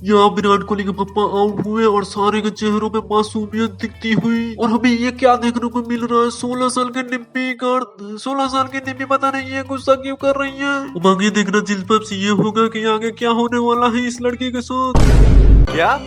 यहाँ विराट कोहली के पापा आउट हुए और सारे के चेहरों पे मासूमियत दिखती हुई। और हमें ये क्या देखने को मिल रहा है, 16 साल के निम्मी का 16 साल की निम्मी पता नहीं है गुस्सा क्यों कर रही है। अब आगे देखना दिलचस्प ये होगा कि आगे क्या होने वाला है इस लड़की के साथ। क्या?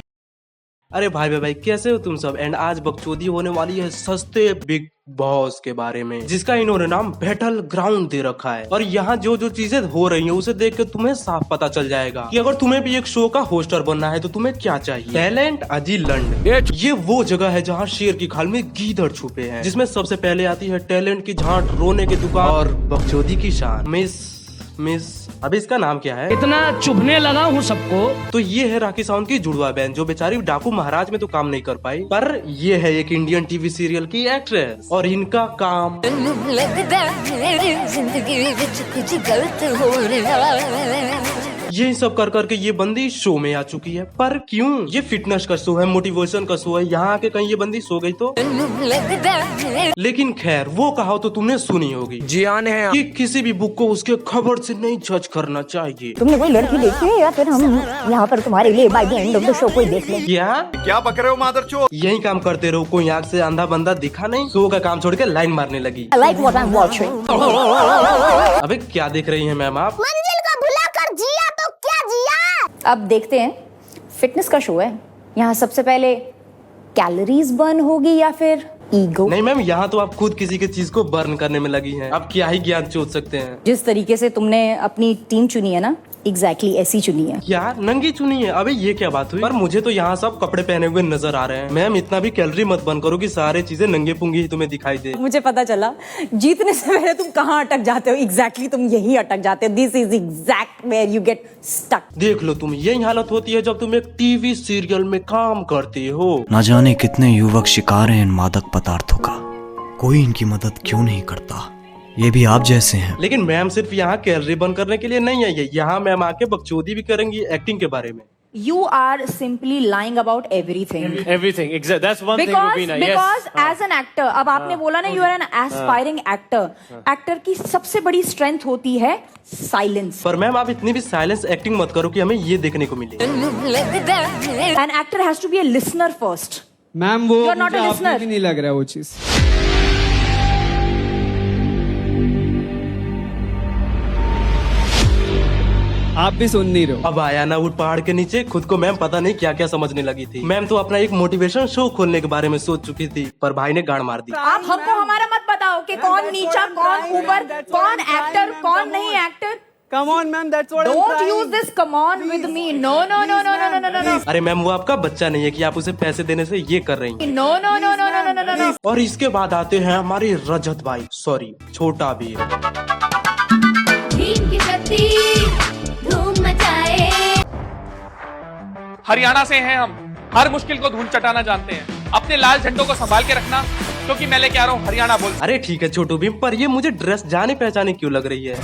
अरे भाई कैसे हो तुम सब। एंड आज बकचोदी होने वाली है सस्ते बिग बॉस के बारे में, जिसका इन्होंने नाम बैटल ग्राउंड दे रखा है। और यहाँ जो जो चीजें हो रही हैं उसे देख के तुम्हें साफ पता चल जाएगा कि अगर तुम्हें भी एक शो का होस्टर बनना है तो तुम्हें क्या चाहिए। टैलेंट अजीलैंड, ये वो जगह है जहाँ शेर की खाल में गीदड़ छुपे हैं, जिसमें सबसे पहले आती है टैलेंट की झांट, रोने की दुकान और बकचोदी की शान। मिस अभी इसका नाम क्या है? इतना चुभने लगा हूँ सबको। तो ये है राखी सावंत की जुड़वा बहन, जो बेचारी डाकू महाराज में तो काम नहीं कर पाई, पर ये है एक इंडियन टीवी सीरियल की एक्ट्रेस। और इनका काम यही सब कर करके ये बंदी शो में आ चुकी है। पर क्यों? ये फिटनेस का शो है, मोटिवेशन का शो है, यहाँ आके कहीं ये बंदी सो गई तो। लेकिन खैर वो कहावत तो तुमने सुनी होगी, जियान है कि किसी भी बुक को उसके खबर से नहीं जज करना चाहिए। तुमने कोई लड़की देखी है या फिर हम यहाँ पर तुम्हारे लिए by the end of the show कोई देख लें? क्या पक रहे हो मादरचोद? यही काम करते रहो, कोई आँख से अंधा बंदा दिखा नहीं, शो का काम छोड़ के लाइन मारने लगी। I like what I'm watching. अबे क्या देख रही हैं मैम आप? मंजिल को भुलाकर जिया तो क्या जिया। अब देखते हैं, फिटनेस का शो है, यहाँ सबसे पहले कैलोरीज बर्न होगी या फिर ईगो? नहीं मैम, यहाँ तो आप खुद किसी की चीज को बर्न करने में लगी हैं। आप क्या ही ज्ञान चोद सकते हैं। जिस तरीके से तुमने अपनी टीम चुनी है ना, एग्जैक्टली ऐसी चुनी है। क्या नंगी चुनी है? अबे ये क्या बात हुई? पर मुझे तो यहाँ सब कपड़े पहने हुए नजर आ रहे हैं। मैम इतना भी कैलोरी मत बर्न करो कि सारे चीजें नंगे पुंगी ही तुम्हें दिखाई दे। मुझे पता चला जीतने से पहले तुम कहाँ अटक जाते हो। एग्जैक्टली तुम यही अटक जाते हो। This is exact where you get stuck. देख लो तुम, यही हालत होती है जब तुम एक टीवी सीरियल में काम करती हो। न जाने कितने युवक शिकार हैं इन मादक पदार्थों का, कोई इनकी मदद क्यों नहीं करता। ये भी आप जैसे हैं। लेकिन मैम सिर्फ यहाँ कैलोरी बर्न करने के लिए नहीं आई है, यहाँ मैम आके बकचोदी भी करेंगी एक्टिंग के बारे में। You are simply lying about everything. Everything, exactly. That's one thing, Rubina. Because as an actor, अब आपने बोला ना, you are an aspiring actor. Actor की सबसे बड़ी strength होती है silence. पर मैम आप इतनी भी साइलेंस एक्टिंग मत करो कि हमें ये देखने को मिले। An actor has to be a listener first. Ma'am वो You are not a मुझे listener. आपको भी नहीं लग रहा है वो चीज। आप भी सुन नहीं रहे हो। अब आया ना उठ पहाड़ के नीचे, खुद को मैम पता नहीं क्या क्या समझने लगी थी। मैम तो अपना एक मोटिवेशन शो खोलने के बारे में सोच चुकी थी, पर भाई ने गाड़ मार दी। आप हमको हमारा मत बताओ कि कौन नीचा कौन ऊपर, कौन एक्टर कौन नहीं actor. Come on, ma'am, that's what I'm Don't trying. use this come on with me. No, no, no, no, no, no, no, no, no. अरे मैम वो आपका बच्चा नहीं है कि आप उसे पैसे देने से ये कर रही हैं। No, no, no, no, no, no, no, no, no. और इसके बाद आते हैं हमारे रजत भाई, सॉरी छोटा भी। हरियाणा से हैं हम, हर मुश्किल को धूल चटाना जानते हैं। अपने लाल झंडों को संभाल के रखना, क्योंकि मैं लेके आ रहा हूँ हरियाणा बोल। अरे ठीक है छोटू भीम, पर ये मुझे ड्रेस जाने पहचाने क्यों लग रही है?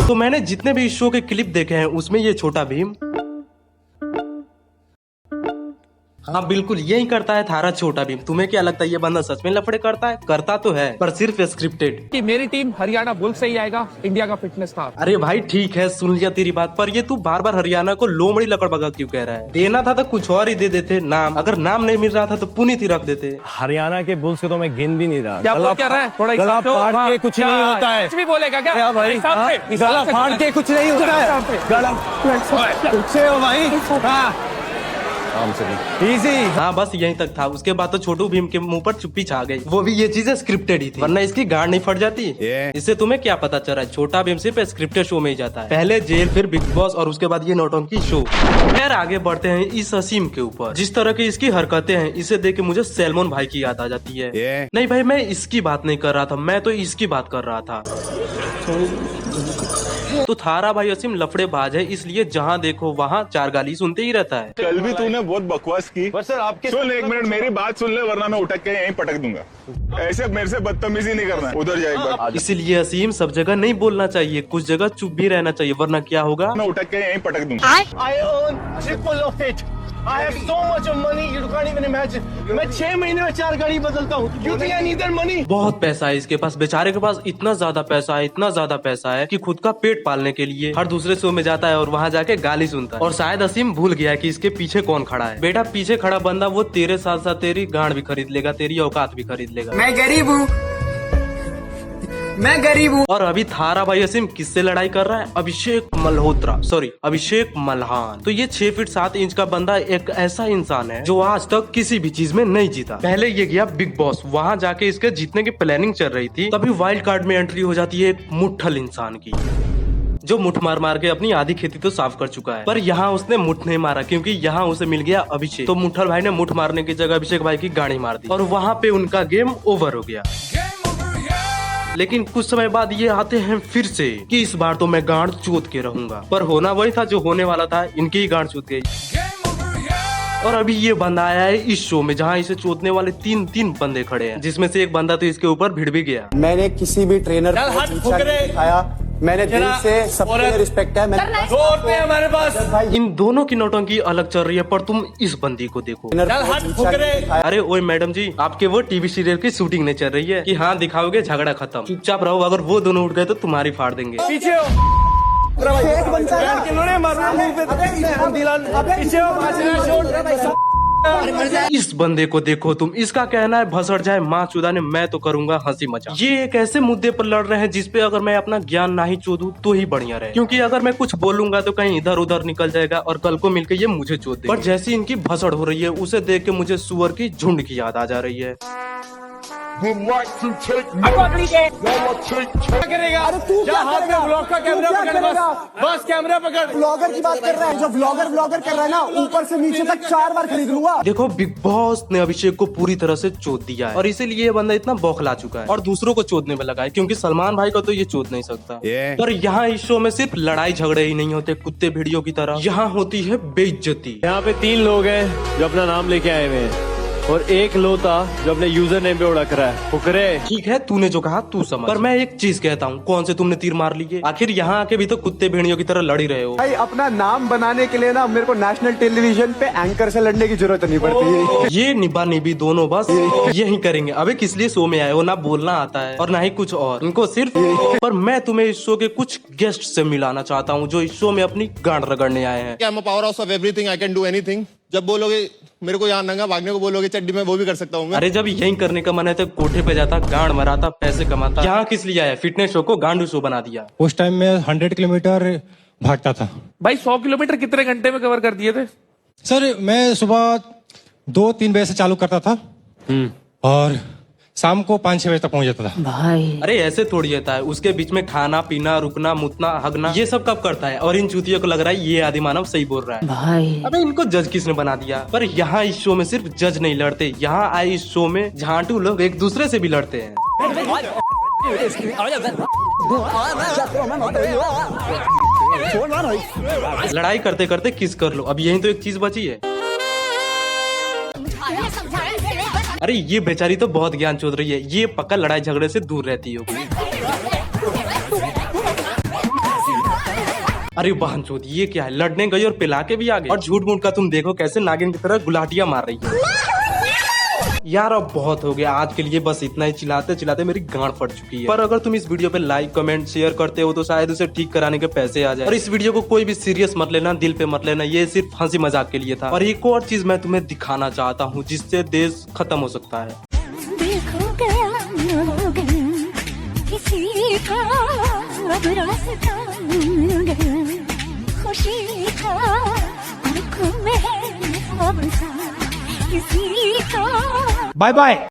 तो मैंने जितने भी इस शो के क्लिप देखे हैं उसमें ये छोटा भीम, हाँ बिल्कुल यही करता है थारा छोटा भीम। तुम्हें क्या लगता है ये बंदा सच में लफड़े करता है? करता तो है, पर सिर्फ स्क्रिप्टेड। कि मेरी टीम हरियाणा बुल से ही आएगा, इंडिया का फिटनेस स्टार। अरे भाई ठीक है, सुन लिया तेरी बात, पर ये तू बार बार हरियाणा को लोमड़ी लकड़ बगा क्यों कह रहा है? देना था तो कुछ और ही दे देते नाम। अगर नाम नहीं मिल रहा था तो पुनीत ही रख देते। हरियाणा के बुल्स को तो मैं गिन भी नहीं रहा। क्या बोल क्या रहा है? थोड़ा गला फाड़ के कुछ नहीं होता है। कुछ भी बोलेगा क्या भाई? गला फाड़ के कुछ नहीं होता है। गला भाई इजी। हाँ बस यहीं तक था, उसके बाद तो छोटू भीम के मुंह पर चुप्पी छा गई। वो भी ये चीजें स्क्रिप्टेड ही थी, वरना इसकी गांड नहीं फट जाती। इससे तुम्हें क्या पता चल रहा है? छोटा भीम सिर्फ स्क्रिप्टेड शो में ही जाता है, पहले जेल फिर बिग बॉस और उसके बाद ये नौटंकी शो। खैर आगे बढ़ते हैं इस असीम के ऊपर। जिस तरह की इसकी हरकतें हैं, इसे देख के मुझे सैलमन भाई की याद आ जाती है। नहीं भाई मैं इसकी बात नहीं कर रहा था, मैं तो इसकी बात कर रहा था। तो थारा भाई असीम लफड़ेबाज है, इसलिए जहाँ देखो वहाँ चार गाली सुनते ही रहता है। कल भी तूने बहुत बकवास की। पर सर आपके सुन एक मिनट, मेरी बात सुन ले वरना मैं उठक के यहीं पटक दूंगा। ऐसे मेरे से बदतमीजी नहीं करना, उधर जाए एक बार। इसीलिए असीम सब जगह नहीं बोलना चाहिए, कुछ जगह चुप भी रहना चाहिए, वरना क्या होगा? मैं उठक के यहीं पटक दूंगा। I own triple of it. I have so much of money you can't even imagine. मैं 6 महीने में 4 गाड़ी बदलता हूँ. You think I need that money? बहुत पैसा है इसके पास, बेचारे के पास इतना ज्यादा पैसा है, इतना ज्यादा पैसा है कि खुद का पेट पालने के लिए हर दूसरे शो में जाता है और वहाँ जाके गाली सुनता है। और शायद असीम भूल गया कि इसके पीछे कौन खड़ा है। बेटा पीछे खड़ा बंदा वो तेरे साथ साथ तेरी गांड भी खरीद लेगा, तेरी औकात भी खरीद लेगा। मैं गरीब हूँ, मैं गरीब हूँ। और अभी थारा भाई असीम किससे लड़ाई कर रहा है? अभिषेक मल्होत्रा, सॉरी अभिषेक मल्हान। तो ये 6 फीट 7 इंच का बंदा एक ऐसा इंसान है जो आज तक किसी भी चीज में नहीं जीता। पहले ये गया बिग बॉस, वहाँ जाके इसके जीतने की प्लानिंग चल रही थी, तभी वाइल्ड कार्ड में एंट्री हो जाती है एक मुट्ठल इंसान की, जो मुठ मार मार के अपनी आधी खेती तो साफ कर चुका है। पर यहाँ उसने मुठ नहीं मारा क्योंकि यहाँ उसे मिल गया अभिषेक। तो मुट्ठल भाई ने मुठ मारने की जगह अभिषेक भाई की गाड़ी मार दी और वहाँ पे उनका गेम ओवर हो गया। लेकिन कुछ समय बाद ये आते हैं फिर से कि इस बार तो मैं गांड चोद के रहूंगा। पर होना वही था जो होने वाला था, इनकी ही गांड चोद गई। और अभी ये बंदा आया है इस शो में जहाँ इसे चोदने वाले 3 बंदे खड़े हैं, जिसमें से एक बंदा तो इसके ऊपर भिड़ भी गया। मैंने किसी भी ट्रेनर को दिखाया, मैंने दिल से सबसे रिस्पेक्ट है। मैंने हमारे पास इन दोनों की नौटंकी अलग चल रही है, पर तुम इस बंदी को देखो। अरे ओए मैडम जी, आपके वो टीवी सीरियल की शूटिंग नहीं चल रही है कि हाँ दिखाओगे झगड़ा खत्म? चुपचाप रहो, अगर वो दोनों उठ गए तो तुम्हारी फाड़ देंगे। पीछे इस बंदे को देखो तुम, इसका कहना है भसड़ जाए माँ चुदाने, मैं तो करूंगा हंसी मजाक। ये एक ऐसे मुद्दे पर लड़ रहे हैं जिसपे अगर मैं अपना ज्ञान ना ही चोदूं तो ही बढ़िया रहे, क्योंकि अगर मैं कुछ बोलूंगा तो कहीं इधर उधर निकल जाएगा और कल को मिलकर ये मुझे चोद देंगे। पर जैसी इनकी भसड़ हो रही है उसे देख के मुझे सुअर की झुंड की याद आ जा रही है। अरे तू क्या हाथ में व्लॉग का कैमरा पकड़, बस कैमरा पकड़। व्लॉगर की बात कर रहा है, जो व्लॉगर कर रहा है ना, ऊपर से नीचे तक 4 बार खरीद लूंगा। देखो बिग बॉस ने अभिषेक को पूरी तरह से चोद दिया है और इसीलिए ये बंदा इतना बौखला चुका है और दूसरों को चोदने में लगा है, क्योंकि सलमान भाई को तो ये चोद नहीं सकता। पर यहाँ इस शो में सिर्फ लड़ाई झगड़े ही नहीं होते कुत्ते भिड़ियों की तरह, यहाँ होती है बेइज्जती। यहाँ पे 3 लोग हैं जो अपना नाम लेके आए हुए हैं और एक लोता जो अपने यूजर नेम पे उड़क रहा है। फुकरे ठीक है, तूने जो कहा तू समझ, पर मैं एक चीज कहता हूँ, कौन से तुमने तीर मार लिए? आखिर यहाँ आके भी तो कुत्ते भेड़ियों की तरह लड़ ही रहे हो। भाई अपना नाम बनाने के लिए ना मेरे को नेशनल टेलीविजन पे एंकर से लड़ने की जरूरत नहीं पड़ती। ये निभा निभी दोनों बस यही करेंगे। अबे किस लिए शो में आए हो? ना बोलना आता है और ना ही कुछ और, इनको सिर्फ। पर मैं तुम्हें इस शो के कुछ गेस्ट से मिलाना चाहता हूँ जो इस शो में अपनी गांड रगड़ने आए हैं। Power house of everything, I can do anything. जब बोलोगे मेरे को यहाँ नंगा भागने को बोलोगे चड्डी में, वो भी कर सकता हूँ मैं। अरे जब यही करने का मन है तो कोठे पे जाता, गांड मराता, पैसे कमाता। यहाँ किस लिए आया? फिटनेस शो को गांडू शो बना दिया। उस टाइम में 100 किलोमीटर भागता था। भाई 100 किलोमीटर कितने घंटे में कवर कर दिए थे? सर मैं सुबह 2-3 बजे से चालू करता था और शाम को 5-6 बजे तक पहुंच जाता था। भाई अरे ऐसे थोड़ी होता है, उसके बीच में खाना पीना, रुकना, मुतना, हगना, ये सब कब करता है? और इन चूतियों को लग रहा है ये आदि मानव सही बोल रहा है। भाई अबे इनको जज किसने बना दिया? पर यहाँ इस शो में सिर्फ जज नहीं लड़ते, यहाँ आए इस शो में झांटू लोग एक दूसरे से भी लड़ते हैं। लड़ाई करते करते किस कर लो, अब यही तो एक चीज बची है। अरे ये बेचारी तो बहुत ज्ञान चोद रही है, ये पक्का लड़ाई झगड़े से दूर रहती होगी। अरे बहन चोद, ये क्या है? लड़ने गई और पिला के भी आ गई। और झूठ मूठ का तुम देखो कैसे नागिन की तरह गुलाटियां मार रही है। यार अब बहुत हो गया आज के लिए, बस इतना ही। चिल्लाते चिल्लाते मेरी गांड फट चुकी है। पर अगर तुम इस वीडियो पे लाइक कमेंट शेयर करते हो तो शायद उसे ठीक कराने के पैसे आ जाए। और इस वीडियो को कोई भी सीरियस मत लेना, दिल पे मत लेना, ये सिर्फ हंसी मजाक के लिए था। और एक और चीज मैं तुम्हें दिखाना चाहता हूँ जिससे देश खत्म हो सकता है। Bye bye.